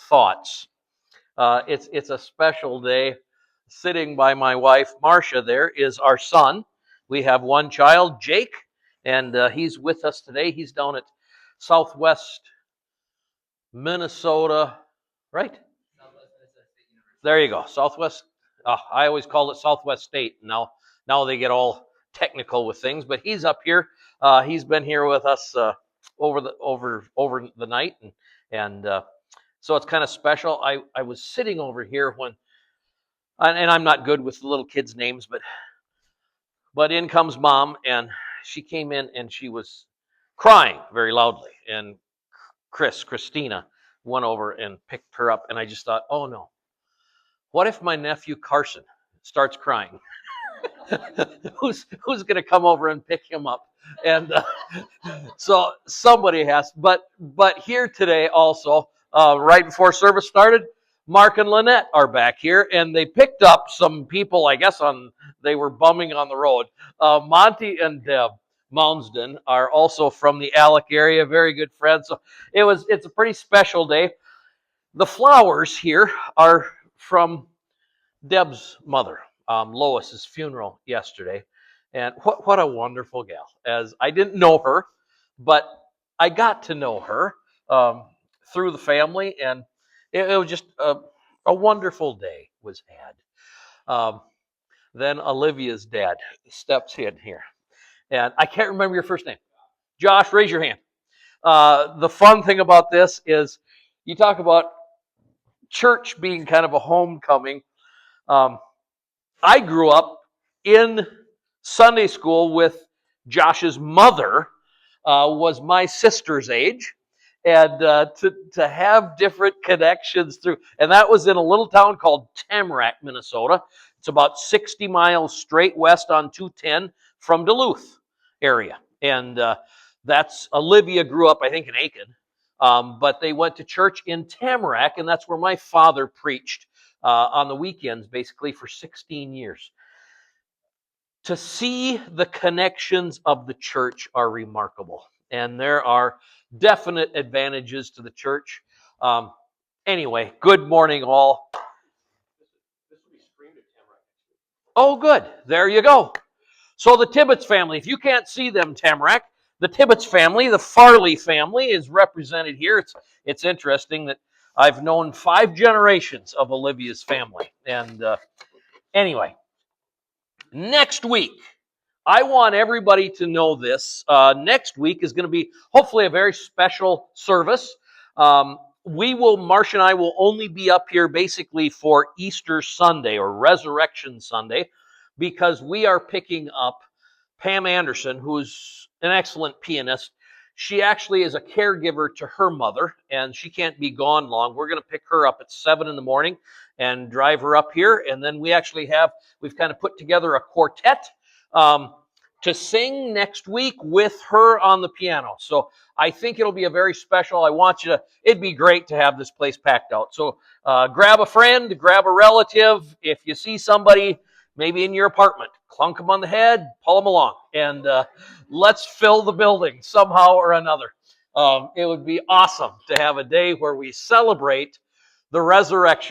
thoughts. It's a special day. Sitting by my wife, Marcia, there is our son. We have one child, Jake, and he's with us today. He's down at Southwest Minnesota, right? There you go, Southwest. I always called it Southwest State. Now they get all technical with things, but he's up here. He's been here with us over the night, and so it's kind of special. I was sitting over here when, and I'm not good with the little kids' names, but in comes Mom, and she came in and she was crying very loudly, and Christina went over and picked her up, and I just thought, oh no, what if my nephew Carson starts crying? who's going to come over and pick him up? And so somebody has. But here today also, right before service started, Mark and Lynette are back here, and they picked up some people, I guess, they were bumming on the road. Monty and Deb Mounsden are also from the Alec area, very good friends. So it's a pretty special day. The flowers here are from Deb's mother, Lois's funeral yesterday. And what a wonderful gal. As I didn't know her, but I got to know her through the family, and it was just a wonderful day was had. Then Olivia's dad steps in here. And I can't remember your first name. Josh, raise your hand. The fun thing about this is you talk about church being kind of a homecoming. I grew up in Sunday school with Josh's mother, was my sister's age, and to have different connections through, and that was in a little town called Tamarack, Minnesota. It's about 60 miles straight west on 210 from Duluth area, and that's Olivia grew up, I think, in Aiken, but they went to church in Tamarack, and that's where my father preached on the weekends, basically for 16 years. To see the connections of the church are remarkable, and there are definite advantages to the church. Anyway, good morning, all. Oh, good. There you go. So the Tibbetts family, if you can't see them, Tamarack, the Tibbetts family, the Farley family is represented here. It's interesting that I've known 5 generations of Olivia's family. And anyway, next week, I want everybody to know this. Next week is going to be hopefully a very special service. Marcia and I will only be up here basically for Easter Sunday or Resurrection Sunday, because we are picking up Pam Anderson, who's an excellent pianist. She actually is a caregiver to her mother, and she can't be gone long. We're going to pick her up at 7 in the morning and drive her up here. And then we've kind of put together a quartet to sing next week with her on the piano. So I think it'll be a very special. It'd be great to have this place packed out. So grab a friend, grab a relative. If you see somebody maybe in your apartment, clunk them on the head, pull them along, and let's fill the building somehow or another. It would be awesome to have a day where we celebrate the resurrection